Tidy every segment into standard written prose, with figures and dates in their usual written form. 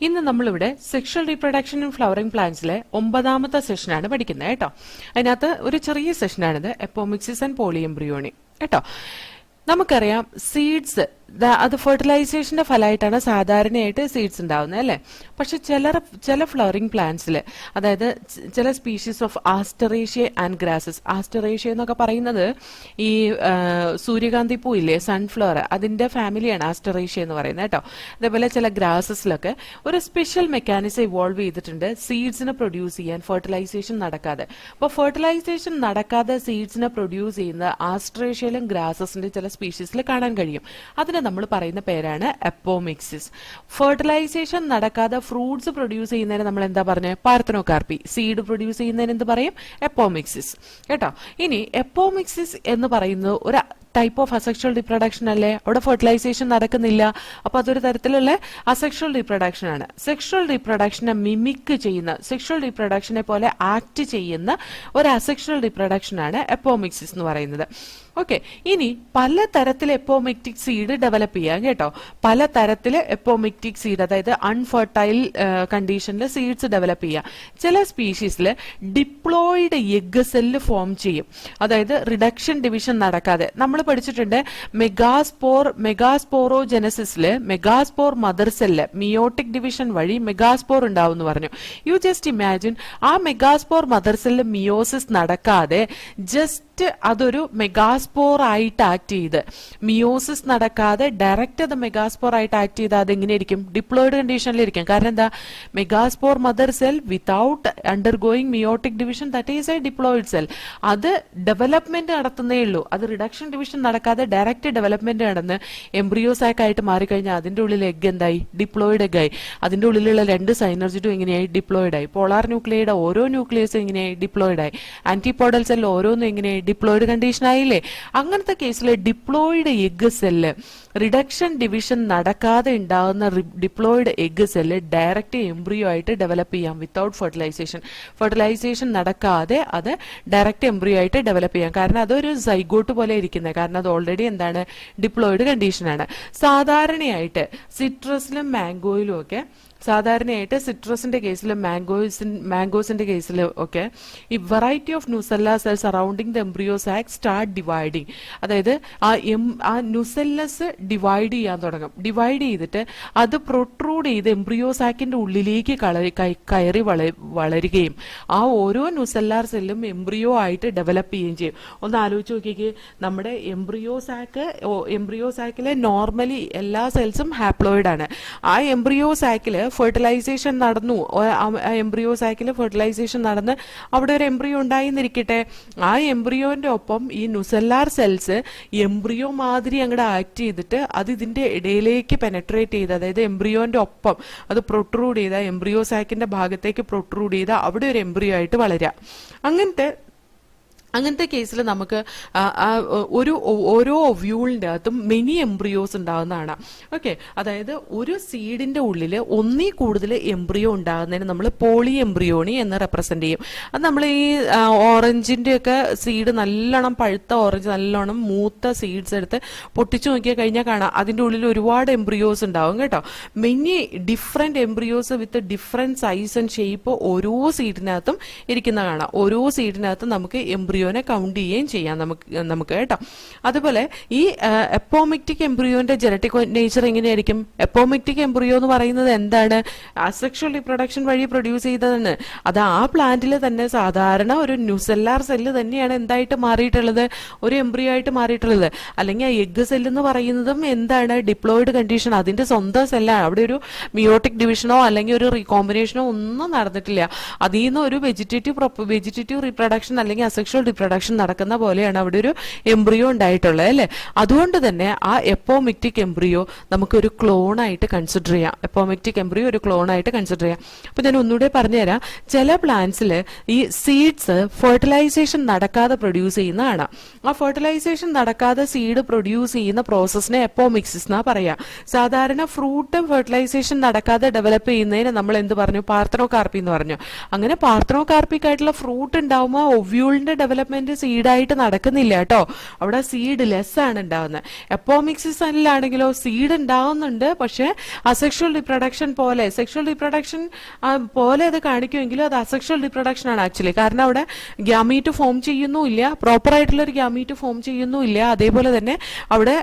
ഇന്ന് നമ്മളിവിടെ sexual reproduction in flowering പ്ലാന്റ്സിലെ 9ാമത്തെ സെഷനാണ് പഠിക്കുന്നത് കേട്ടോ. അതിനകത്ത് ഒരു ചെറിയ സെഷനാണിത്, എപ്പോമിക്സിസ് ആൻഡ് പോളിഎംബ്രിയോണി കേട്ടോ. നമുക്കറിയാം സീഡ്സ് അത് ഫെർട്ടിലൈസേഷന്റെ ഫലമായിട്ടാണ് സാധാരണയായിട്ട് സീഡ്സ് ഉണ്ടാവുന്നത് അല്ലേ. പക്ഷെ ചില ഫ്ലവറിംഗ് പ്ലാന്റ്സിൽ, അതായത് ചില സ്പീഷീസ് ഓഫ് ആസ്റ്ററേഷ്യ ആൻഡ് ഗ്രാസസ്, ആസ്റ്ററേഷ്യ എന്നൊക്കെ പറയുന്നത് ഈ സൂര്യകാന്തി പൂ ഇല്ലേ, സൺഫ്ലവർ, അതിന്റെ ഫാമിലിയാണ് ആസ്റ്ററേഷ്യ എന്ന് പറയുന്നത് കേട്ടോ. അതേപോലെ ചില ഗ്രാസസിലൊക്കെ ഒരു സ്പെഷ്യൽ മെക്കാനിസം ഇവോൾവ് ചെയ്തിട്ടുണ്ട് സീഡ്സിനെ പ്രൊഡ്യൂസ് ചെയ്യാൻ ഫെർട്ടിലൈസേഷൻ നടക്കാതെ. അപ്പോൾ ഫെർട്ടിലൈസേഷൻ നടക്കാതെ സീഡ്സിനെ പ്രൊഡ്യൂസ് ചെയ്യുന്ന ആസ്ട്രേഷ്യയിലും ഗ്രാസസിന്റെ ചില സ്പീഷീസിൽ കാണാൻ കഴിയും. അതിനെ നമ്മൾ പറയുന്ന പേരാണ് എപ്പോമിക്സിസ്. ഫെർട്ടിലൈസേഷൻ നടക്കാതെ ഫ്രൂട്ട്സ് പ്രൊഡ്യൂസ് ചെയ്യുന്നതിന് നമ്മൾ എന്താ പറഞ്ഞത്? പാർത്തനോകാർപ്പി. സീഡ് പ്രൊഡ്യൂസ് ചെയ്യുന്നതിന് എന്ത് പറയും? എപ്പോമിക്സിസ് കേട്ടോ. ഇനി എപ്പോമിക്സിസ് എന്ന് പറയുന്നത് ഒരു ടൈപ്പ് ഓഫ് അസെക്ഷൽ റീപ്രൊഡക്ഷൻ അല്ലേ, അവിടെ ഫെർട്ടിലൈസേഷൻ നടക്കുന്നില്ല. അപ്പൊ അതൊരു തരത്തിലുള്ള അസെക്ഷൽ റീപ്രൊഡക്ഷൻ ആണ്. സെക്ഷൽ റീപ്രൊഡക്ഷനെ മിമിക് ചെയ്യുന്ന, സെക്ഷൽ റീപ്രൊഡക്ഷനെ പോലെ ആക്ട് ചെയ്യുന്ന ഒരു അസെക്ഷൽ റീപ്രൊഡക്ഷൻ ആണ് എപ്പോമിക്സിസ് എന്ന് പറയുന്നത്. ഓക്കെ, ഇനി പലതരത്തിൽ എപ്പോമിക്റ്റിക് സീഡ് ഡെവലപ്പ് ചെയ്യാം കേട്ടോ. പലതരത്തിൽ എപ്പോമിക്റ്റിക് സീഡ്, അതായത് അൺഫെർട്ടൈൽ കണ്ടീഷനിൽ സീഡ്സ് ഡെവലപ്പ് ചെയ്യാം. ചില സ്പീഷീസിൽ ഡിപ്ലോയിഡ് എഗ് സെല്ല് ഫോം ചെയ്യും, അതായത് റിഡക്ഷൻ ഡിവിഷൻ നടക്കാതെ. നമ്മൾ പഠിച്ചിട്ടുണ്ട് മെഗാസ്പോറോജനസിസില് megaspore mother cell meiotic division വഴി മെഗാസ്പോർ ഉണ്ടാവും എന്ന് പറഞ്ഞു. യു ജസ്റ്റ് ഇമാജിൻ, ആ മെഗാസ്പോർ മദർ സെല്ല് മിയോസിസ് നടക്കാതെ ജസ്റ്റ് അതൊരു മെഗാസ്പോർ ആയിട്ട് ആക്ട് ചെയ്ത്, മിയോസിസ് നടക്കാതെ ഡയറക്റ്റ് അത് മെഗാസ്പോർ ആയിട്ട് ആക്ട് ചെയ്ത് അതെങ്ങനെയായിരിക്കും? ഡിപ്ലോയിഡ് കണ്ടീഷനിലിരിക്കും. കാരണം എന്താ? Megaspore mother cell without undergoing meiotic division, that is a diploid cell. അത് ഡെവലപ്മെന്റ് നടത്തുന്നേ ഉള്ളൂ. അത് റിഡക്ഷൻ ഡിവിഷൻ നടക്കാതെ ഡയറക്റ്റ് ഡെവലപ്മെന്റ് നടന്ന് എംബ്രിയോസാക്ക് ആയിട്ട് മാറിക്കഴിഞ്ഞാൽ അതിന്റെ ഉള്ളിൽ എഗ് എന്തായി? ഡിപ്ലോയിഡ് എഗ്ഗായി. അതിന്റെ ഉള്ളിലുള്ള രണ്ട് സൈനർജിറ്റും എങ്ങനെയായി? ഡിപ്ലോയിഡ് ആയി. പോളാർ ന്യൂക്ലിയയുടെ ഓരോ ന്യൂക്ലിയസും എങ്ങനെയായി? ഡിപ്ലോയിഡ് ആയി. ആന്റിപോഡൽ സെൽ ഓരോന്നും എങ്ങനെയായി? ഡിപ്ലോയിഡ് കണ്ടീഷൻ ആയില്ലേ. അങ്ങനത്തെ കേസിൽ diploid egg cell, reduction division നടക്കാതെ ഉണ്ടാകുന്ന diploid egg cell direct embryo ആയിട്ട് ഡെവലപ്പ് ചെയ്യാം വിത്തൗട്ട് ഫെർട്ടിലൈസേഷൻ. ഫെർട്ടിലൈസേഷൻ നടക്കാതെ അത് ഡയറക്റ്റ് എംബ്രിയോ ആയിട്ട് ഡെവലപ്പ് ചെയ്യാം. കാരണം അതൊരു സൈഗോട്ട് പോലെ ഇരിക്കുന്നത്, കാരണം അത് ഓൾറെഡി എന്താണ്? ഡിപ്ലോയിഡ് കണ്ടീഷനാണ്. സാധാരണയായിട്ട് സിട്രസിലും മാംഗോയിലും ഒക്കെ, സാധാരണയായിട്ട് സിട്രസിന്റെ കേസിലും മാംഗോസിന്റെ കേസിലും ഒക്കെ ഈ variety of nucellar cell surrounding the embryo sac start dividing. അതായത് ആ ന്യൂസെല്ലസ് ഡിവൈഡ് ചെയ്യാൻ തുടങ്ങും. ഡിവൈഡ് ചെയ്തിട്ട് അത് പ്രൊട്രൂഡ് ചെയ്ത് എംബ്രിയോ സാക്കിന്റെ ഉള്ളിലേക്ക് കയറി വളരുകയും ആ ഓരോ ന്യൂസെല്ലാർ സെല്ലും എംബ്രിയോ ആയിട്ട് ഡെവലപ്പ് ചെയ്യുകയും ചെയ്യും. ഒന്ന് ആലോചിച്ച് നോക്കിക്കേ, നമ്മുടെ എംബ്രിയോ സാക്കിലെ നോർമലി എല്ലാ സെൽസും ഹാപ്ലോയിഡ് ആണ്. ആ എംബ്രിയോ സാക്കില് ഫെർട്ടിലൈസേഷൻ നടന്നു, എംബ്രിയോ സാക്കിൽ ഫെർട്ടിലൈസേഷൻ നടന്ന് അവിടെ ഒരു എംബ്രിയോ ഉണ്ടായിന്നിരിക്കട്ടെ. ആ എംബ്രിയോന്റെ ഒപ്പം ഈ ന്യൂസെല്ലാർ സെൽസ് എംബ്രിയോ മാതിരി അങ്ങോട്ട് ആക്ട് ചെയ്തിട്ട് അത് ഇതിന്റെ ഇടയിലേക്ക് പെനട്രേറ്റ് ചെയ്ത്, അതായത് എംബ്രിയോന്റെ ഒപ്പം അത് പ്രൊട്രൂഡ് ചെയ്ത, എംബ്രിയോ സാക്കിന്റെ ഭാഗത്തേക്ക് പ്രൊട്രൂഡ് ചെയ്ത അവിടെ ഒരു എംബ്രിയോ ആയിട്ട് വളരാം. അങ്ങനത്തെ കേസിൽ നമുക്ക് ഓരോ ഒവ്യൂളിന്റെ അകത്തും മെനി എംബ്രിയോസ് ഉണ്ടാകുന്നതാണ്. ഓക്കെ, അതായത് ഒരു സീഡിന്റെ ഉള്ളിൽ ഒന്നിൽ കൂടുതൽ എംബ്രിയോ ഉണ്ടാകുന്നതിന് നമ്മൾ പോളി എംബ്രിയോണി എന്ന് റെപ്രസെന്റ് ചെയ്യും. അത് നമ്മൾ ഈ ഓറഞ്ചിന്റെ ഒക്കെ സീഡ്, നല്ലോണം പഴുത്ത ഓറഞ്ച്, നല്ലോണം മൂത്ത സീഡ്സ് എടുത്ത് പൊട്ടിച്ചു നോക്കിയാൽ കഴിഞ്ഞാൽ കാണാം അതിന്റെ ഉള്ളിൽ ഒരുപാട് എംബ്രിയോസ് ഉണ്ടാവും കേട്ടോ. Many different embryos with different size and shape ഓരോ സീഡിനകത്തും ഇരിക്കുന്ന കാണാം. ഓരോ സീഡിനകത്തും നമുക്ക് എംബ്രിയോനെ കൗണ്ട് ചെയ്യുകയും ചെയ്യാം നമുക്ക് കേട്ടോ. അതുപോലെ ഈ എപ്പോമിക്റ്റിക് എംബ്രിയോന്റെ ജനറ്റിക് നേച്ചർ എങ്ങനെയായിരിക്കും? എപ്പോമിക്റ്റിക് എംബ്രിയോ എന്ന് പറയുന്നത് എന്താണ്? അസെക്ഷൽ റീപ്രൊഡക്ഷൻ വഴി പ്രൊഡ്യൂസ് ചെയ്തതെന്ന്. അത് ആ പ്ലാന്റിൽ തന്നെ സാധാരണ ഒരു ന്യൂസെല്ലാർ സെല്ല് തന്നെയാണ് എന്തായിട്ട് മാറിയിട്ടുള്ളത്? ഒരു എംബ്രിയോ ആയിട്ട് മാറിയിട്ടുള്ളത്. അല്ലെങ്കിൽ ആ എഗ് സെല്ല് എന്ന് പറയുന്നതും എന്താണ്? ഡിപ്ലോയിഡ് കണ്ടീഷൻ, അതിന്റെ സ്വന്തം സെല്ലാണ്. അവിടെ ഒരു മിയോട്ടിക് ഡിവിഷനോ അല്ലെങ്കിൽ ഒരു റീകോമ്പിനേഷനോ ഒന്നും നടന്നിട്ടില്ല. അതിൽ നിന്ന് ഒരു വെജിറ്റേറ്റീവ് റീപ്രൊഡക്ഷൻ അല്ലെങ്കിൽ അസെക്ഷൽ റീപ്രൊഡക്ഷൻ നടക്കുന്ന പോലെയാണ് അവിടെ ഒരു എംബ്രിയോ ഉണ്ടായിട്ടുള്ളത് അല്ലെ. അതുകൊണ്ട് തന്നെ ആ എപ്പോമിക്റ്റിക് എംബ്രിയോ നമുക്കൊരു ക്ലോൺ ആയിട്ട് കൺസിഡർ ചെയ്യാം. എപ്പോമിക്റ്റിക് എംബ്രിയോ ഒരു ക്ലോൺ ആയിട്ട് കൺസിഡർ ചെയ്യാം. അപ്പൊ ഞാൻ ഒന്നുകൂടെ പറഞ്ഞുതരാം. ചില പ്ലാന്റ്സിൽ ഈ സീഡ്സ് ഫെർട്ടിലൈസേഷൻ നടക്കാതെ പ്രൊഡ്യൂസ് ചെയ്യുന്നതാണ്. ആ ഫെർട്ടിലൈസേഷൻ നടക്കാതെ സീഡ് പ്രൊഡ്യൂസ് ചെയ്യുന്ന പ്രോസസ്സിനെ എപ്പോമിക്സിസ് എന്നാ പറയാ. സാധാരണ ഫ്രൂട്ട് ഫെർട്ടിലൈസേഷൻ നടക്കാതെ ഡെവലപ്പ് ചെയ്യുന്നതിന് നമ്മൾ എന്ത് പറഞ്ഞു? പാർത്തനോകാർപ്പി എന്ന് പറഞ്ഞു. അങ്ങനെ പാർത്തനോകാർപ്പിക് ആയിട്ടുള്ള ഫ്രൂട്ട് ഉണ്ടാവുമ്പോൾ ഒവ്യൂളിന്റെ ഡെവലപ്പ് ഡെവലപ്മെന്റ് സീഡായിട്ട് നടക്കുന്നില്ല കേട്ടോ. അവിടെ സീഡ് ലെസ് ആണ് ഉണ്ടാവുന്നത്. എപ്പോമിക്സിസിലാണെങ്കിലോ സീഡ് ഉണ്ടാവുന്നുണ്ട്, പക്ഷെ അസെക്ഷൽ റിപ്രൊഡക്ഷൻ പോലെ സെക്ഷൽ റിപ്രൊഡക്ഷൻ പോലെ അത് കാണിക്കുമെങ്കിലും അത് അസെക്ഷൽ റിപ്രൊഡക്ഷൻ ആണ് ആക്ച്വലി. കാരണം അവിടെ ഗ്യാമീറ്റ് ഫോം ചെയ്യുന്നുമില്ല, പ്രോപ്പർ ആയിട്ടുള്ള ഒരു ഗ്യാമീറ്റ് ഫോം ചെയ്യുന്നുമില്ല. അതേപോലെ തന്നെ അവിടെ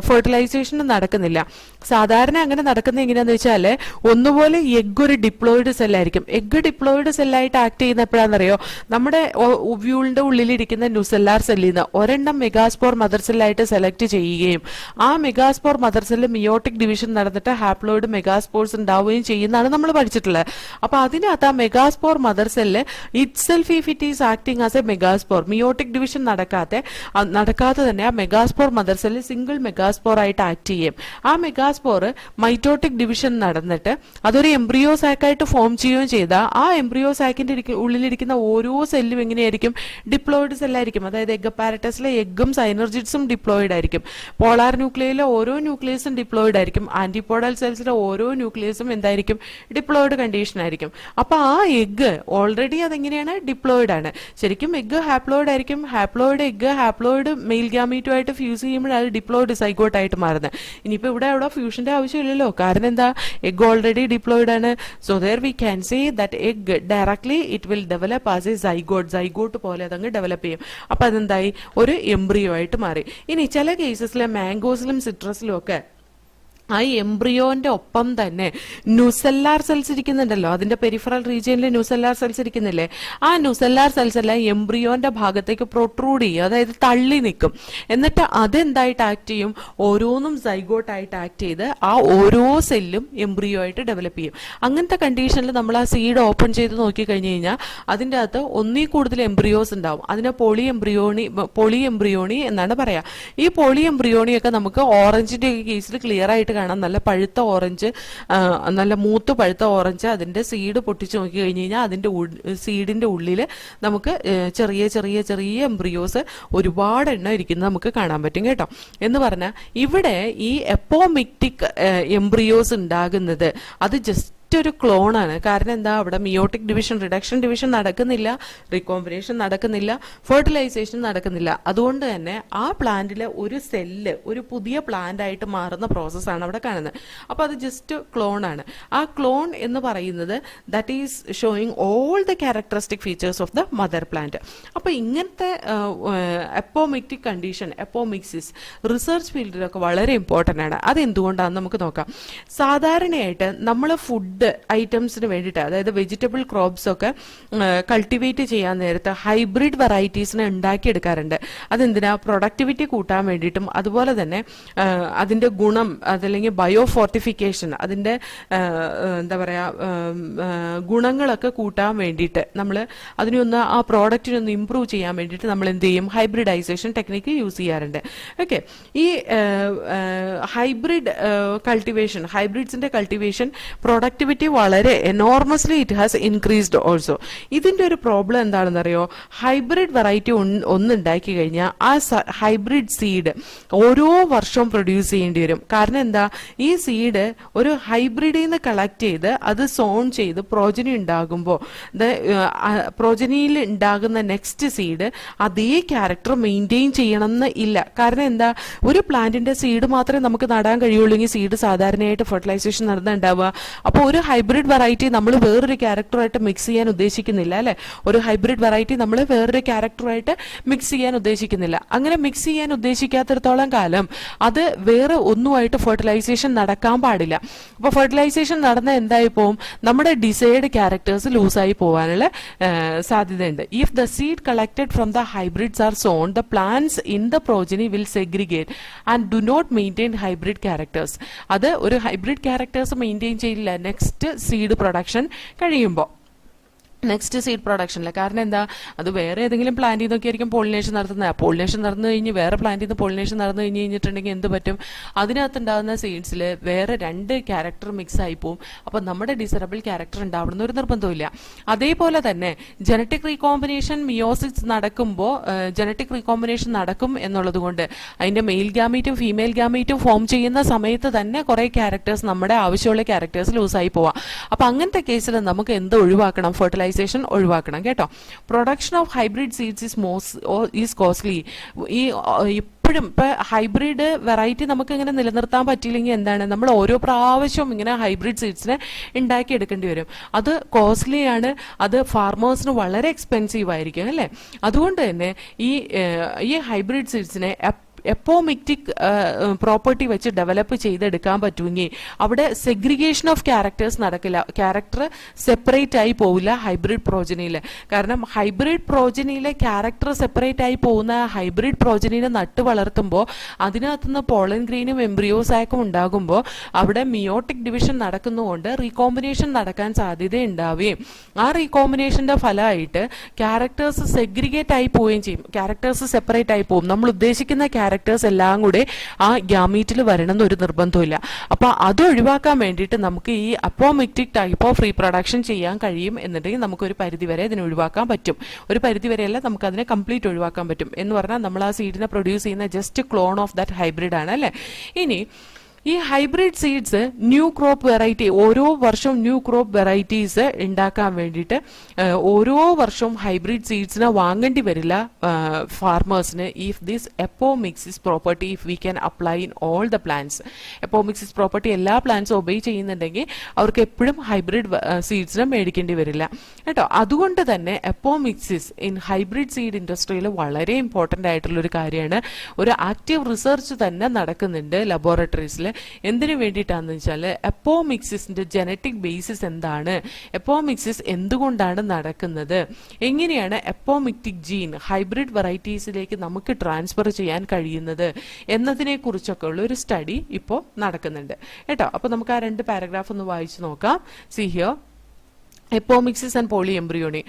ഫെർട്ടിലൈസേഷൻ നടക്കുന്നില്ല. സാധാരണ അങ്ങനെ നടക്കുന്നത് എങ്ങനെയാന്ന് വെച്ചാൽ ഒന്നുപോലെ എഗ് ഒരു ഡിപ്ലോയിഡ് സെല്ലായിരിക്കും. എഗ് ഡിപ്ലോയിഡ് സെല്ലായിട്ട് ആക്ട് ചെയ്യുന്ന എപ്പോഴാണെന്നറിയോ? നമ്മുടെ ഒവ്യൂളിന്റെ ഉള്ളിലിരിക്കുന്ന ന്യൂസെല്ലാർ സെല്ലിൽ നിന്ന് ഒരെണ്ണം മെഗാസ്പോർ മദർ സെല്ലായിട്ട് സെലക്ട് ചെയ്യുകയും ആ megaspore mother cell meiotic division നടന്നിട്ട് ഹാപ്ലോയിഡ് മെഗാസ്പോർസ് ഉണ്ടാവുകയും ചെയ്യുന്നതാണ് നമ്മൾ പഠിച്ചിട്ടുള്ളത്. അപ്പൊ അതിനകത്ത് ആ megaspore mother cell itself if it is acting as a megaspore, meiotic division നടക്കാതെ തന്നെ ആ megaspore mother cell single megaspore ആയിട്ട് ആക്ട് ചെയ്യും. ആ മെഗാസ്പോർ മൈറ്റോട്ടിക് ഡിവിഷൻ നടന്നിട്ട് അതൊരു എംബ്രിയോ സാക്കായിട്ട് ഫോം ചെയ്യുകയും ചെയ്താൽ ആ എംബ്രിയോ സാക്കിന്റെ ഉള്ളിലിരിക്കുന്ന ഓരോ സെല്ലും എങ്ങനെയായിരിക്കും? ഡിപ്ലോയിഡ് സെല്ലായിരിക്കും. അതായത് എഗ് അപ്പാരറ്റസിലെ എഗ്ഗും സൈനർജിഡ്സും ഡിപ്ലോയിഡ് ആയിരിക്കും. പോളാർ ന്യൂക്ലിയയിലെ ഓരോ ന്യൂക്ലിയസും ഡിപ്ലോയിഡ് ആയിരിക്കും. ആന്റിപോഡൽ സെൽസിലെ ഓരോ ന്യൂക്ലിയസും എന്തായിരിക്കും? ഡിപ്ലോയിഡ് കണ്ടീഷൻ ആയിരിക്കും. അപ്പൊ ആ എഗ് ഓൾറെഡി അതെങ്ങനെയാണ്? ഡിപ്ലോയിഡ് ആണ്. ശരിക്കും എഗ് ഹാപ്ലോയിഡ് ആയിരിക്കും. ഹാപ്ലോയിഡ് എഗ് ഹാപ്ലോയിഡ് മെയിൽ ഗ്യാമീറ്റുമായിട്ട് ഫ്യൂസ് ചെയ്യുമ്പോൾ അത് ഡിപ്ലോയിഡ് സൈഗോട്ട് ആയിട്ട് മാറുന്നത്. ഇനിയിപ്പോ ഇവിടെ അവിടെ ഫ്യൂഷന്റെ ആവശ്യമില്ലല്ലോ. കാരണം എന്താ? എഗ് ഓൾറെഡി ഡിപ്ലോയിഡ് ആണ്. So there we can say that egg directly it will develop as a zygote പോലെ അതങ്ങ് ഡെവലപ്പ് ചെയ്യും. അപ്പൊ അതെന്തായി? ഒരു എംബ്രിയോ ആയിട്ട് മാറി. ഇനി ചില കേസസിലെ മാംഗോസിലും സിട്രസിലും ഒക്കെ ആ എംബ്രിയോന്റെ ഒപ്പം തന്നെ ന്യൂസെല്ലാർ സെൽസ് ഇരിക്കുന്നുണ്ടല്ലോ, അതിന്റെ പെരിഫറൽ റീജിയനിൽ ന്യൂസെല്ലാർ സെൽസ് ഇരിക്കുന്നില്ലേ? ആ ന്യൂസെല്ലാർ സെൽസ് എല്ലാം എംബ്രിയോന്റെ ഭാഗത്തേക്ക് പ്രൊട്രൂഡ് ചെയ്യും, അതായത് തള്ളി നിൽക്കും. എന്നിട്ട് അതെന്തായിട്ട് ആക്ട് ചെയ്യും? ഓരോന്നും സൈഗോട്ടായിട്ട് ആക്ട് ചെയ്ത് ആ ഓരോ സെല്ലും എംബ്രിയോ ആയിട്ട് ഡെവലപ്പ് ചെയ്യും. അങ്ങനത്തെ കണ്ടീഷനിൽ നമ്മൾ ആ സീഡ് ഓപ്പൺ ചെയ്ത് നോക്കിക്കഴിഞ്ഞു കഴിഞ്ഞാൽ അതിൻ്റെ അകത്ത് ഒന്നിൽ കൂടുതൽ എംബ്രിയോസ് ഉണ്ടാവും. അതിനെ പോളി എംബ്രിയോണി എന്നാണ് പറയാ. ഈ പോളി എംബ്രിയോണിയൊക്കെ നമുക്ക് ഓറഞ്ചിന്റെ കേസിൽ ക്ലിയർ ആയിട്ട് കാണാം. നല്ല പഴുത്ത ഓറഞ്ച്, നല്ല മൂത്ത് പഴുത്ത ഓറഞ്ച്, അതിന്റെ സീഡ് പൊട്ടിച്ചു നോക്കി കഴിഞ്ഞു കഴിഞ്ഞാൽ അതിന്റെ സീഡിന്റെ ഉള്ളിൽ നമുക്ക് ചെറിയ ചെറിയ ചെറിയ എംബ്രിയോസ് ഒരുപാട് എണ്ണം ഇരിക്കുന്നത് നമുക്ക് കാണാൻ പറ്റും കേട്ടോ. എന്ന് പറഞ്ഞാൽ ഇവിടെ ഈ എപ്പോമിക്റ്റിക് എംബ്രിയോസ് ഉണ്ടാകുന്നത് അത് ജസ്റ്റ് ഒരു ക്ലോൺ ആണ്. കാരണം എന്താ? അവിടെ മിയോട്ടിക് ഡിവിഷൻ, റിഡക്ഷൻ ഡിവിഷൻ നടക്കുന്നില്ല, റീകോമ്പിനേഷൻ നടക്കുന്നില്ല, ഫെർട്ടിലൈസേഷൻ നടക്കുന്നില്ല. അതുകൊണ്ട് തന്നെ ആ പ്ലാന്റിലെ ഒരു സെല്ല് ഒരു പുതിയ പ്ലാന്റ് ആയിട്ട് മാറുന്ന പ്രോസസ്സാണ് അവിടെ കാണുന്നത്. അപ്പൊ അത് ജസ്റ്റ് ക്ലോൺ ആണ്. ആ ക്ലോൺ എന്ന് പറയുന്നത് that is showing all the characteristic features of the mother plant. അപ്പൊ ഇങ്ങനത്തെ എപ്പോമിക്റ്റിക് കണ്ടീഷൻ, എപ്പോമിക്സിസ് റിസർച്ച് ഫീൽഡിലൊക്കെ വളരെ ഇമ്പോർട്ടന്റ് ആണ്. അത് എന്തുകൊണ്ടാണെന്ന് നമുക്ക് നോക്കാം. സാധാരണയായിട്ട് നമ്മൾ ഫുഡ് ഐറ്റംസിന് വേണ്ടിയിട്ട്, അതായത് വെജിറ്റബിൾ ക്രോപ്സ് ഒക്കെ കൾട്ടിവേറ്റ് ചെയ്യാൻ നേരത്ത് ഹൈബ്രിഡ് വെറൈറ്റീസിനെ ഉണ്ടാക്കിയെടുക്കാറുണ്ട്. അതെന്തിനാ? പ്രൊഡക്ടിവിറ്റി കൂട്ടാൻ വേണ്ടിയിട്ടും അതുപോലെ തന്നെ അതിന്റെ ഗുണം അതല്ലെങ്കിൽ ബയോ ഫോർട്ടിഫിക്കേഷൻ, അതിന്റെ എന്താ പറയാ ഗുണങ്ങളൊക്കെ കൂട്ടാൻ വേണ്ടിയിട്ട് നമ്മൾ അതിനൊന്ന് ആ പ്രോഡക്റ്റിനൊന്ന് ഇംപ്രൂവ് ചെയ്യാൻ വേണ്ടിയിട്ട് നമ്മൾ എന്ത് ചെയ്യും? ഹൈബ്രിഡൈസേഷൻ ടെക്നിക്ക് യൂസ് ചെയ്യാറുണ്ട്. ഓക്കെ, ഈ ഹൈബ്രിഡ് കൾട്ടിവേഷൻ, ഹൈബ്രിഡ്സിന്റെ കൾട്ടിവേഷൻ പ്രൊഡക്ടിവിറ്റി വളരെ എനോർമസ്ലി ഇറ്റ് ഹാസ് ഇൻക്രീസ്ഡ് ഓൾസോ. ഇതിന്റെ ഒരു പ്രോബ്ലം എന്താണെന്ന് അറിയോ? ഹൈബ്രിഡ് വെറൈറ്റി ഒന്നുണ്ടാക്കി കഴിഞ്ഞാൽ ആ ഹൈബ്രിഡ് സീഡ് ഓരോ വർഷവും പ്രൊഡ്യൂസ് ചെയ്യേണ്ടി വരും. കാരണം എന്താ? ഈ സീഡ് ഒരു ഹൈബ്രിഡിൽ നിന്ന് കളക്ട് ചെയ്ത് അത് സോൺ ചെയ്ത് പ്രോജനി ഉണ്ടാകുമ്പോൾ പ്രോജനിയിൽ ഉണ്ടാകുന്ന നെക്സ്റ്റ് സീഡ് അതേ ക്യാരക്ടർ മെയിൻറ്റെയിൻ ചെയ്യണം എന്ന് ഇല്ല. കാരണം എന്താ? ഒരു പ്ലാന്റിന്റെ സീഡ് മാത്രമേ നമുക്ക് നടാൻ കഴിയുള്ളൂ. സീഡ് സാധാരണയായിട്ട് ഫെർട്ടിലൈസേഷൻ നടന്നുണ്ടാവുക. അപ്പോൾ ഒരു ഹൈബ്രിഡ് വെറൈറ്റി നമ്മൾ വേറൊരു ക്യാരക്ടറായിട്ട് മിക്സ് ചെയ്യാൻ ഉദ്ദേശിക്കുന്നില്ല അല്ലെ? ഒരു ഹൈബ്രിഡ് വെറൈറ്റി നമ്മൾ വേറൊരു ക്യാരക്ടറായിട്ട് മിക്സ് ചെയ്യാൻ ഉദ്ദേശിക്കുന്നില്ല. അങ്ങനെ മിക്സ് ചെയ്യാൻ ഉദ്ദേശിക്കാത്തിടത്തോളം കാലം അത് വേറെ ഒന്നുമായിട്ട് ഫെർട്ടിലൈസേഷൻ നടക്കാൻ പാടില്ല. അപ്പൊ ഫെർട്ടിലൈസേഷൻ നടന്ന എന്തായി പോവും? നമ്മുടെ ഡിസൈഡ് ക്യാരക്ടേഴ്സ് ലൂസായി പോകാനുള്ള സാധ്യതയുണ്ട്. If the seed collected from the hybrids are sown, the plants in the progeny will segregate and do not maintain hybrid characters. അത് ഒരു ഹൈബ്രിഡ് ക്യാരക്ടേഴ്സ് മെയിൻറ്റെയിൻ ചെയ്യില്ല നെക്സ്റ്റ് സീഡ് പ്രൊഡക്ഷൻ കഴിയുമ്പോൾ. നെക്സ്റ്റ് സീഡ് പ്രൊഡക്ഷനിൽ. കാരണം എന്താ? അത് വേറെ ഏതെങ്കിലും പ്ലാന്റിൽ നിന്നൊക്കെ ആയിരിക്കും പോളിനേഷൻ നടത്തുന്നത്. പോളിനേഷൻ നടന്നു കഴിഞ്ഞ് വേറെ പ്ലാന്റിൽ നിന്ന് പോളിനേഷൻ നടന്നു കഴിഞ്ഞിട്ടുണ്ടെങ്കിൽ എന്ത് പറ്റും? അതിനകത്തുണ്ടാകുന്ന സീഡ്സിൽ വേറെ രണ്ട് ക്യാരക്ടർ മിക്സ് ആയി പോവും. അപ്പം നമ്മുടെ ഡിസറബിൾ ക്യാരക്ടർ ഉണ്ടാവണമെന്ന് ഒരു നിർബന്ധമില്ല. അതേപോലെ തന്നെ ജനറ്റിക് റീകോമ്പിനേഷൻ മിയോസിസ് നടക്കുമ്പോൾ ജനറ്റിക് റീകോമ്പിനേഷൻ നടക്കും എന്നുള്ളത് കൊണ്ട് അതിന്റെ മെയിൽ ഗ്യാമീറ്റും ഫീമെയിൽ ഗ്യാമീറ്റും ഫോം ചെയ്യുന്ന സമയത്ത് തന്നെ കുറെ ക്യാരക്ടേഴ്സ്, നമ്മുടെ ആവശ്യമുള്ള ക്യാരക്ടേഴ്സ് ലൂസായി പോവാം. അപ്പം അങ്ങനത്തെ കേസിൽ നമുക്ക് എന്ത് ഒഴിവാക്കണം? ഫെർട്ടിലൈസേഷൻ ഫെർട്ടിലൈസേഷൻ ഒഴിവാക്കണം കേട്ടോ. Production of hybrid seeds is costly. ഈ എപ്പോഴും ഇപ്പൊ ഹൈബ്രിഡ് വെറൈറ്റി നമുക്ക് ഇങ്ങനെ നിലനിർത്താൻ പറ്റിയില്ലെങ്കിൽ എന്താണ്, നമ്മൾ ഓരോ പ്രാവശ്യവും ഇങ്ങനെ ഹൈബ്രിഡ് സീഡ്സിനെ ഉണ്ടാക്കി എടുക്കേണ്ടി വരും. അത് കോസ്റ്റ്ലി ആണ്, അത് ഫാർമേഴ്സിന് വളരെ എക്സ്പെൻസീവ് ആയിരിക്കും അല്ലേ. അതുകൊണ്ട് തന്നെ ഈ ഹൈബ്രിഡ് സീഡ്സിനെ എപ്പോമിക്റ്റിക് പ്രോപ്പർട്ടി വെച്ച് ഡെവലപ്പ് ചെയ്തെടുക്കാൻ പറ്റുമെങ്കിൽ അവിടെ സെഗ്രിഗേഷൻ ഓഫ് ക്യാരക്ടേഴ്സ് നടക്കില്ല. ക്യാരക്ടർ സെപ്പറേറ്റ് ആയി പോവില്ല ഹൈബ്രിഡ് പ്രോജനിയിൽ. കാരണം ഹൈബ്രിഡ് പ്രോജനിയിലെ ക്യാരക്ടർ സെപ്പറേറ്റ് ആയി പോകുന്ന ഹൈബ്രിഡ് പ്രോജനിനെ നട്ട് വളർത്തുമ്പോൾ അതിനകത്തുനിന്ന് പോളൻ ഗ്രെയിനും എംബ്രിയോസാക്കും ഉണ്ടാകുമ്പോൾ അവിടെ മിയോട്ടിക് ഡിവിഷൻ നടക്കുന്നതുകൊണ്ട് റീകോമ്പിനേഷൻ നടക്കാൻ സാധ്യത ഉണ്ടാവുകയും ആ റീകോമ്പിനേഷന്റെ ഫലമായിട്ട് ക്യാരക്ടേഴ്സ് സെഗ്രിഗേറ്റ് ആയി പോവുകയും ചെയ്യും. ക്യാരക്ടേഴ്സ് സെപ്പറേറ്റ് ആയി പോകും. നമ്മൾ ഉദ്ദേശിക്കുന്ന ക്യാരക്ടേഴ്സ് എല്ലാം കൂടെ ആ ഗ്യാമീറ്റിൽ വരണം എന്നൊരു നിർബന്ധമില്ല. അപ്പൊ അത് ഒഴിവാക്കാൻ വേണ്ടിയിട്ട് നമുക്ക് ഈ അപ്പോമിക്റ്റിക് ടൈപ്പ് ഓഫ് റീപ്രൊഡക്ഷൻ ചെയ്യാൻ കഴിയും എന്നുണ്ടെങ്കിൽ നമുക്ക് ഒരു പരിധിവരെ ഇതിനെ ഒഴിവാക്കാൻ പറ്റും. ഒരു പരിധിവരെയല്ല, നമുക്ക് അതിനെ കംപ്ലീറ്റ് ഒഴിവാക്കാൻ പറ്റും. എന്ന് പറഞ്ഞാൽ നമ്മൾ ആ സീഡിനെ പ്രൊഡ്യൂസ് ചെയ്യുന്ന just clone of that hybrid ആണ് അല്ലേ. ഇനി ഈ hybrid seeds new crop variety, ഓരോ വർഷവും ന്യൂ ക്രോപ്പ് വെറൈറ്റീസ് ഉണ്ടാക്കാൻ വേണ്ടിയിട്ട് ഓരോ വർഷവും ഹൈബ്രിഡ് സീഡ്സിനെ വാങ്ങേണ്ടി വരില്ല ഫാർമേഴ്സിന്. If this apomixis property if we can apply in all the plants, apomixis property എല്ലാ പ്ലാന്റ്സും ഒബേ ചെയ്യുന്നുണ്ടെങ്കിൽ അവർക്ക് എപ്പോഴും ഹൈബ്രിഡ് സീഡ്സിനെ മേടിക്കേണ്ടി വരില്ല കേട്ടോ. അതുകൊണ്ട് തന്നെ എപ്പോമിക്സിസ് ഇൻ ഹൈബ്രിഡ് സീഡ് ഇൻഡസ്ട്രിയിൽ വളരെ ഇമ്പോർട്ടൻ്റ് ആയിട്ടുള്ള ഒരു കാര്യമാണ്. ഒരു ആക്റ്റീവ് റിസർച്ച് തന്നെ നടക്കുന്നുണ്ട് ലബോറട്ടറീസിൽ. എന്തിനു വേണ്ടിയിട്ടാണെന്ന് വെച്ചാൽ എപ്പോമിക്സിന്റെ ജനറ്റിക് ബേസിസ് എന്താണ്, എപ്പോമിക്സിസ് എന്തുകൊണ്ടാണ് നടക്കുന്നത്, എങ്ങനെയാണ് എപ്പോമിക്റ്റിക് ജീൻ ഹൈബ്രിഡ് വെറൈറ്റീസിലേക്ക് നമുക്ക് ട്രാൻസ്ഫർ ചെയ്യാൻ കഴിയുന്നത് എന്നതിനെ കുറിച്ചൊക്കെ ഉള്ള ഒരു സ്റ്റഡി ഇപ്പോൾ നടക്കുന്നുണ്ട് കേട്ടോ. അപ്പൊ നമുക്ക് ആ 2 പാരഗ്രാഫ് ഒന്ന് വായിച്ചു നോക്കാം. C here. Apomixis and polyembryony.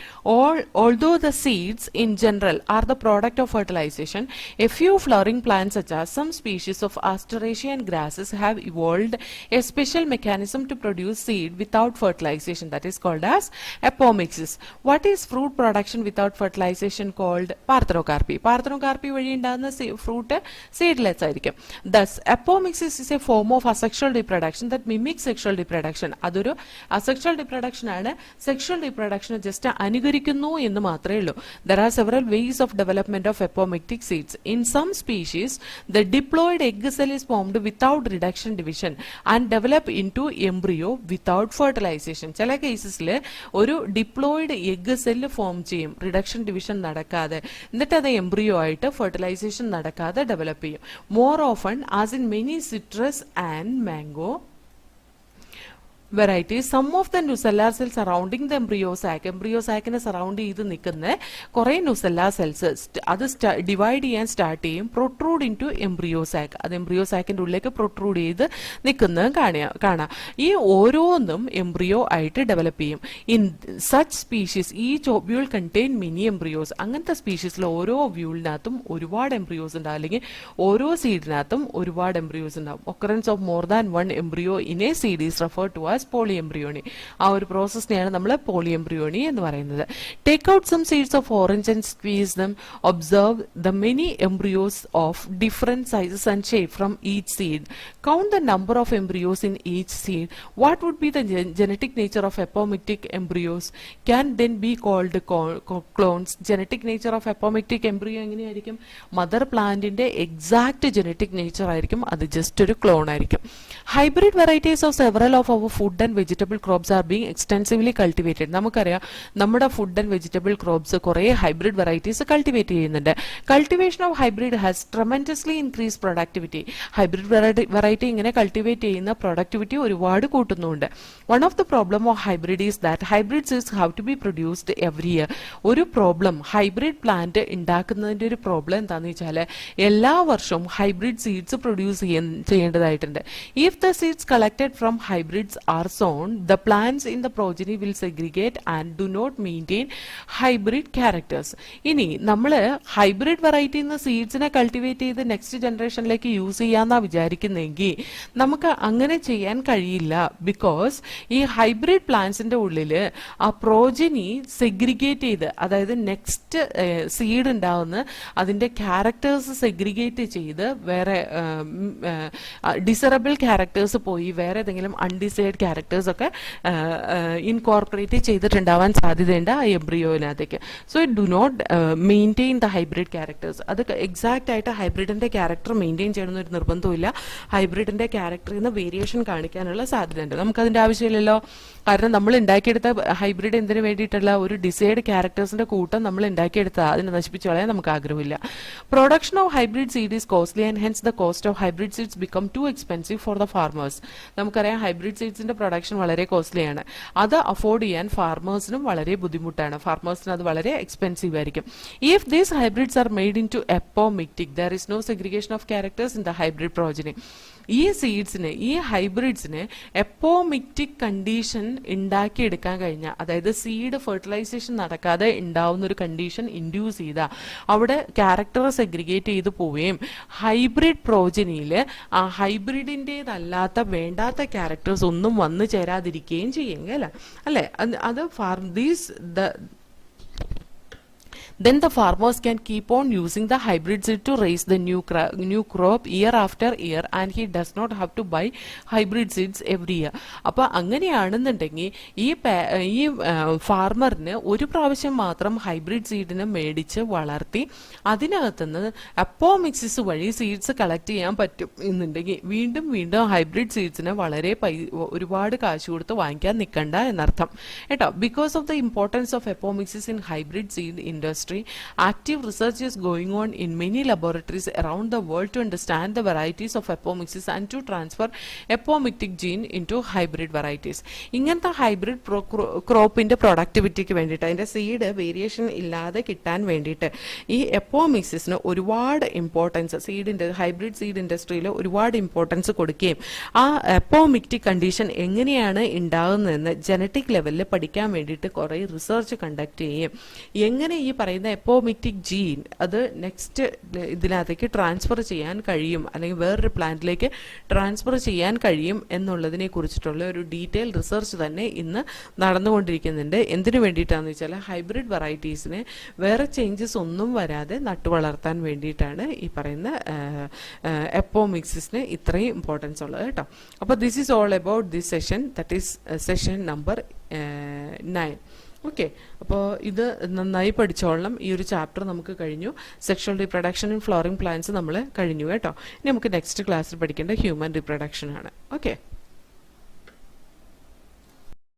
Although the seeds in general are the product of fertilization, a few flowering plants such as some species of Asteracean grasses have evolved a special mechanism to produce seed without fertilization, that is called as apomixis. What is fruit production without fertilization called? Parthenocarpy. Parthenocarpy വഴി ഉണ്ടാകുന്ന fruit seedless ആയിരിക്കും. Thus, apomixis is a form of asexual reproduction that mimics sexual reproduction. അതൊരു asexual reproduction ആണ്. Sexual reproduction just അനുകരിക്കുന്നു എന്ന് മാത്രമേ ഉള്ളൂ. There are several ways of development of apomictic seeds. In some species, the diploid egg cell is formed without reduction division and develop into embryo without fertilization. ചില കേസസിൽ ഒരു diploid egg cell form ചെയ്യും reduction division നടക്കാതെ, എന്നിട്ട് അത് embryo ആയിട്ട് fertilisation നടക്കാതെ develop ചെയ്യും. More often as in many citrus and mango varieties, some of the nucellar cells surrounding the embryo sac, embryo sac-നെ സറൗണ്ട് ചെയ്ത് നിൽക്കുന്ന കുറെ നുസെല്ലാ സെൽസ് അത് ഡിവൈഡ് ചെയ്യാൻ സ്റ്റാർട്ട് ചെയ്യും, protrude into embryo sac. അത് എംബ്രിയോ സാക്കിന്റെ ഉള്ളിലേക്ക് പ്രൊട്രൂഡ് ചെയ്ത് നിൽക്കുന്നത് കാണാം. ഈ ഓരോന്നും എംബ്രിയോ ആയിട്ട് ഡെവലപ്പ് ചെയ്യും. In such species each ovule contain mini embryos. അങ്ങനത്തെ സ്പീഷീസിൽ ഓരോ ഓവ്യൂളിനകത്തും ഒരുപാട് എംബ്രിയോസ് ഉണ്ടാവും, അല്ലെങ്കിൽ ഓരോ സീഡിനകത്തും ഒരുപാട് എംബ്രിയോസ് ഉണ്ടാവും. Occurrence of more than one embryo in a seed is referred to as polyembryony. ആ ഒരു പ്രോസസ്സിനെയാണ് നമ്മൾ പോളിഎംബ്രിയോണി എന്ന് പറയുന്നത്. Take out some seeds of orange and squeeze them. Observe the many embryos of different sizes and shape from each seed. Count the number of embryos in each seed. What would be the genetic nature of apomictic embryos? Can then be called clones. Genetic nature of apomictic embryo എങ്ങനെയായിരിക്കും? Mother പ്ലാന്റിന്റെ exact genetic nature ആയിരിക്കും, അത് just ഒരു clone ആയിരിക്കും. Hybrid varieties of several of our food and vegetable crops are being extensively cultivated. നമുക്കറിയാം നമ്മുടെ food and vegetable crops കുറെ hybrid varieties cultivate ചെയ്യുന്നുണ്ട്. Cultivation of hybrid has tremendously increase productivity. Hybrid variety ഇങ്ങനെ cultivate ചെയ്യുന്ന productivity ഒരുപാട് കൂട്ടുന്നുണ്ട്. One of the problem of hybrid is that hybrid seeds have to be produced every year. ഒരു problem hybrid plant ഉണ്ടാക്കുന്നതിന്റെ ഒരു problem എന്താണെന്ന് വെച്ചാൽ എല്ലാ വർഷവും ഹൈബ്രിഡ് സീഡ്സ് പ്രൊഡ്യൂസ് ചെയ്യേണ്ടതായിട്ടുണ്ട്. If the seeds collected from hybrids are sown, the plants in the progeny will segregate and do not maintain hybrid characters. ഇനി നമ്മൾ hybrid വെറൈറ്റിന്ന് സീഡ്സിനെ cultivate ചെയ്ത് നെക്സ്റ്റ് ജനറേഷനിലേക്ക് യൂസ് ചെയ്യാന്നാ വിചാരിക്കുന്നെങ്കിൽ നമുക്ക് അങ്ങനെ ചെയ്യാൻ കഴിയില്ല. ബിക്കോസ് ഈ ഹൈബ്രിഡ് പ്ലാന്റ്സിന്റെ ഉള്ളിൽ ആ പ്രോജനി സെഗ്രിഗേറ്റ് ചെയ്ത്, അതായത് നെക്സ്റ്റ് സീഡ് ഉണ്ടാവുന്ന അതിന്റെ ക്യാരക്ടേഴ്സ് സെഗ്രിഗേറ്റ് ചെയ്ത് വേറെ ഡിസറബിൾ ക്യാരക്ടേഴ്സ് പോയി വേറെ ഏതെങ്കിലും അൺഡിസൈഡ് ക്യാരക്ടേഴ്സ് ഒക്കെ ഇൻകോർപ്പറേറ്റ് ചെയ്തിട്ടുണ്ടാവാൻ സാധ്യതയുണ്ട് ആ എംബ്രിയോയിനകത്തേക്ക്. So it do not maintain the hybrid characters. അത് എക്സാക്ട് ആയിട്ട് ഹൈബ്രിഡിന്റെ ക്യാരക്ടർ മെയിൻറ്റെയിൻ ചെയ്യണമെന്നൊരു നിർബന്ധമില്ല. ഹൈബ്രിഡിന്റെ ക്യാരക്ടറിൽ നിന്ന് വേരിയേഷൻ കാണിക്കാനുള്ള സാധ്യതയുണ്ട്. നമുക്കതിന്റെ ആവശ്യമില്ലല്ലോ. കാരണം നമ്മൾ ഉണ്ടാക്കിയെടുത്ത ഹൈബ്രിഡ് എന്തിനു വേണ്ടിയിട്ടുള്ള ഒരു ഡിസൈഡ് ക്യാരക്ടേഴ്സിന്റെ കൂട്ടം നമ്മൾ ഉണ്ടാക്കിയെടുത്ത അതിനെ നശിപ്പിച്ചു കളയാൻ നമുക്ക് ആഗ്രഹമില്ല. Production of hybrid seed is costly and hence the cost of hybrid seeds become too expensive for the farmers. നമുക്കറിയാം ഹൈബ്രിഡ് സീഡ്സിന്റെ പ്രൊഡക്ഷൻ വളരെ കോസ്റ്റ്ലിയാണ്. അത് അഫോർഡ് ചെയ്യാൻ ഫാർമേഴ്സിനും വളരെ ബുദ്ധിമുട്ടാണ്. ഫാർമേഴ്സിന് അത് വളരെ എക്സ്പെൻസീവ് ആയിരിക്കും. If these hybrids are made into apomictic there is no segregation of characters in the hybrid progeny. ഈ സീഡ്സിന് ഈ ഹൈബ്രിഡ്സിന് എപ്പോമിക്റ്റിക് കണ്ടീഷൻ ഉണ്ടാക്കിയെടുക്കാൻ കഴിഞ്ഞാൽ, അതായത് സീഡ് ഫെർട്ടിലൈസേഷൻ നടക്കാതെ ഉണ്ടാവുന്ന ഒരു കണ്ടീഷൻ ഇൻഡ്യൂസ് ചെയ്താൽ അവിടെ ക്യാരക്ടർ സെഗ്രിഗേറ്റ് ചെയ്ത് പോവുകയും ഹൈബ്രിഡ് പ്രോജനിയിൽ ആ ഹൈബ്രിഡിൻ്റെതല്ലാത്ത വേണ്ടാത്ത ക്യാരക്ടേഴ്സ് ഒന്നും വന്നു ചേരാതിരിക്കുകയും ചെയ്യുക അല്ലേ. അത് then the farmers can keep on using the hybrid seed to raise the new crop year after year and he does not have to buy hybrid seeds every year. അപ്പോൾ അങ്ങനെയാണെന്നുണ്ടെങ്കിൽ ഈ ഫാർമറിന് ഒരു പ്രാവശ്യം മാത്രം ഹൈബ്രിഡ് സീഡിനെ മേടിച്ച് വളർത്തി അതിനകത്തുനിന്ന് അപ്പോമിക്സിസ് വഴി സീഡ്സ് കളക്ട് ചെയ്യാൻ പറ്റും എന്നുണ്ടെങ്കിൽ വീണ്ടും വീണ്ടും ഹൈബ്രിഡ് സീഡ്സിനെ വളരെ ഒരുപാട് കാശ് കൊടുത്ത് വാങ്ങിക്കാൻ നിൽക്കണ്ട എന്നർത്ഥം കേട്ടോ. Because of the importance of apomixis in hybrid seed industry, active research is going on in many laboratories around the world to understand the varieties of apomixes and to transfer apomictic gene into hybrid varieties. ഇങ്ങനത്തെ hybrid ക്രോപ്പിന്റെ പ്രൊഡക്ടിവിറ്റിക്ക് വേണ്ടിയിട്ട്, അതിന്റെ seed variation ഇല്ലാതെ കിട്ടാൻ വേണ്ടിയിട്ട് ഈ എപ്പോമിക്സിന് ഒരുപാട് importance hybrid seed ഇൻഡസ്ട്രിയിൽ ഒരുപാട് ഇമ്പോർട്ടൻസ് കൊടുക്കുകയും ആ എപ്പോമിക്റ്റിക് കണ്ടീഷൻ എങ്ങനെയാണ് ഉണ്ടാകുന്നതെന്ന് ജനറ്റിക് ലെവലിൽ പഠിക്കാൻ വേണ്ടിയിട്ട് കുറേ റിസർച്ച് കണ്ടക്ട് ചെയ്യുകയും എങ്ങനെ ഈ പറയുന്ന എപ്പോമിക്റ്റിക് ജീൻ അത് നെക്സ്റ്റ് ഇതിനകത്തേക്ക് ട്രാൻസ്ഫർ ചെയ്യാൻ കഴിയും അല്ലെങ്കിൽ വേറൊരു പ്ലാന്റിലേക്ക് ട്രാൻസ്ഫർ ചെയ്യാൻ കഴിയും എന്നുള്ളതിനെ കുറിച്ചിട്ടുള്ള ഒരു ഡീറ്റെയിൽ റിസർച്ച് തന്നെ ഇന്ന് നടന്നുകൊണ്ടിരിക്കുന്നുണ്ട്. എന്തിനു വേണ്ടിയിട്ടാണെന്ന് വെച്ചാൽ ഹൈബ്രിഡ് വെറൈറ്റീസിനെ വേറെ ചേഞ്ചസ് ഒന്നും വരാതെ നട്ടുവളർത്താൻ വേണ്ടിയിട്ടാണ് ഈ പറയുന്ന എപ്പോമിക്സിന് ഇത്രയും ഇമ്പോർട്ടൻസ് ഉള്ളത് കേട്ടോ. അപ്പോൾ this is all about this session, that is session number 9. Okay, അപ്പോൾ ഇത് നന്നായി പഠിച്ചോളണം. ഈ ഒരു ചാപ്റ്റർ നമുക്ക് കഴിഞ്ഞു. Sexual reproduction in flooring plants നമ്മൾ കഴിഞ്ഞു കേട്ടോ. ഇനി നമുക്ക് നെക്സ്റ്റ് ക്ലാസ്സിൽ പഠിക്കേണ്ട ഹ്യൂമൻ റീപ്രൊഡക്ഷൻ ആണ്. ഓക്കെ.